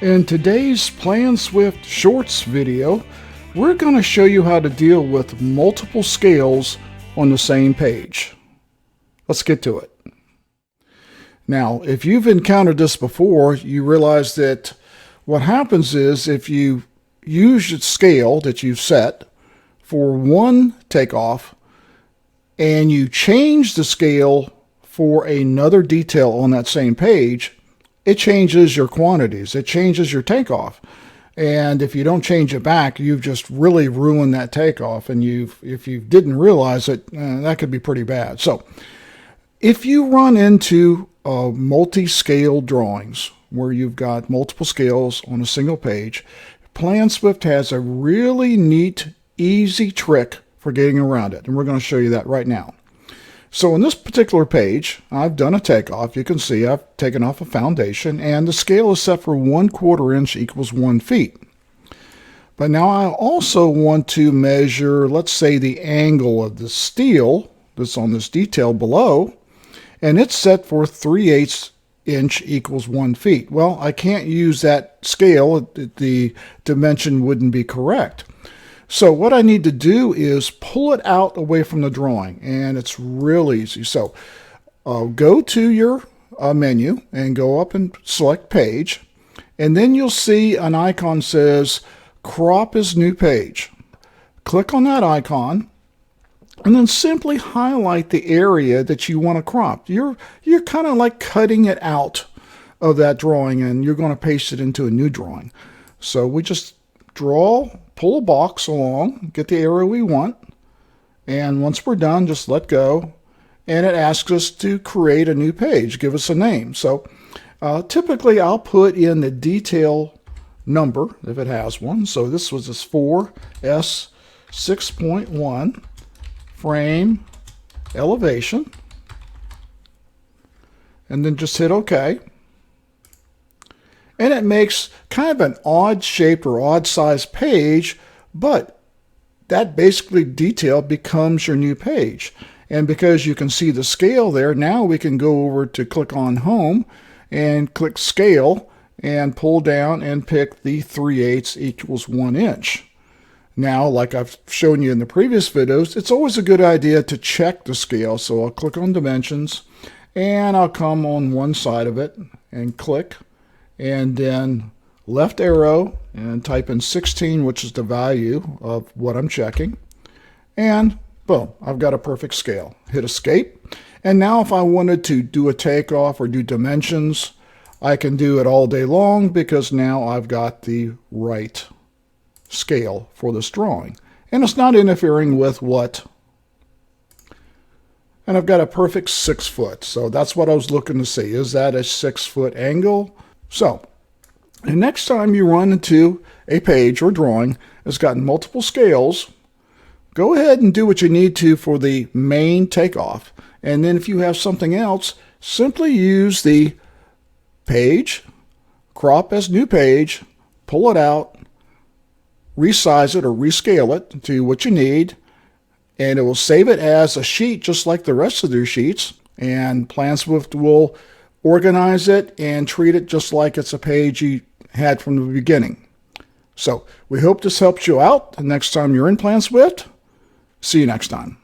In today's PlanSwift Shorts video, we're going to show you how to deal with multiple scales on the same page. Let's get to it. Now, if you've encountered this before, you realize that what happens is if you use the scale that you've set for one takeoff and you change the scale for another detail on that same page, it changes your quantities. It changes your takeoff. And if you don't change it back, you've just really ruined that takeoff. And if you didn't realize it, that could be pretty bad. So if you run into multi-scale drawings where you've got multiple scales on a single page, PlanSwift has a really neat, easy trick for getting around it. And we're going to show you that right now. So in this particular page, I've done a takeoff. You can see I've taken off a foundation, and the scale is set for 1/4 inch equals 1 feet. But now I also want to measure, let's say, the angle of the steel that's on this detail below, and it's set for 3/8 inch equals 1 feet. Well, I can't use that scale. The dimension wouldn't be correct. So what I need to do is pull it out away from the drawing, and it's real easy. So go to your menu and go up and select page, and then you'll see an icon says crop as new page. Click on that icon and then simply highlight the area that you want to crop. You're kind of like cutting it out of that drawing, and you're going to paste it into a new drawing. So we just pull a box along, get the area we want, and once we're done, just let go, and it asks us to create a new page, give us a name. So typically I'll put in the detail number if it has one. So this was this 4S 6.1 frame elevation, and then just hit OK. And it makes kind of an odd shaped or odd sized page, but that basically detail becomes your new page. And because you can see the scale there, now we can go over to click on Home and click Scale and pull down and pick the 3/8 equals 1 inch. Now, like I've shown you in the previous videos, it's always a good idea to check the scale. So I'll click on Dimensions, and I'll come on one side of it and click, and then left arrow and type in 16, which is the value of what I'm checking, and boom, I've got a perfect scale. Hit Escape, and now if I wanted to do a takeoff or do dimensions, I can do it all day long because now I've got the right scale for this drawing, and it's not interfering with and I've got a perfect 6 foot. So that's what I was looking to see. Is that a 6 foot angle? So the next time you run into a page or drawing that's got multiple scales, go ahead and do what you need to for the main takeoff. And then if you have something else, simply use the page, crop as new page, pull it out, resize it or rescale it to what you need, and it will save it as a sheet just like the rest of your sheets. And PlanSwift will organize it and treat it just like it's a page you had from the beginning. So we hope this helps you out the next time you're in PlanSwift. See you next time.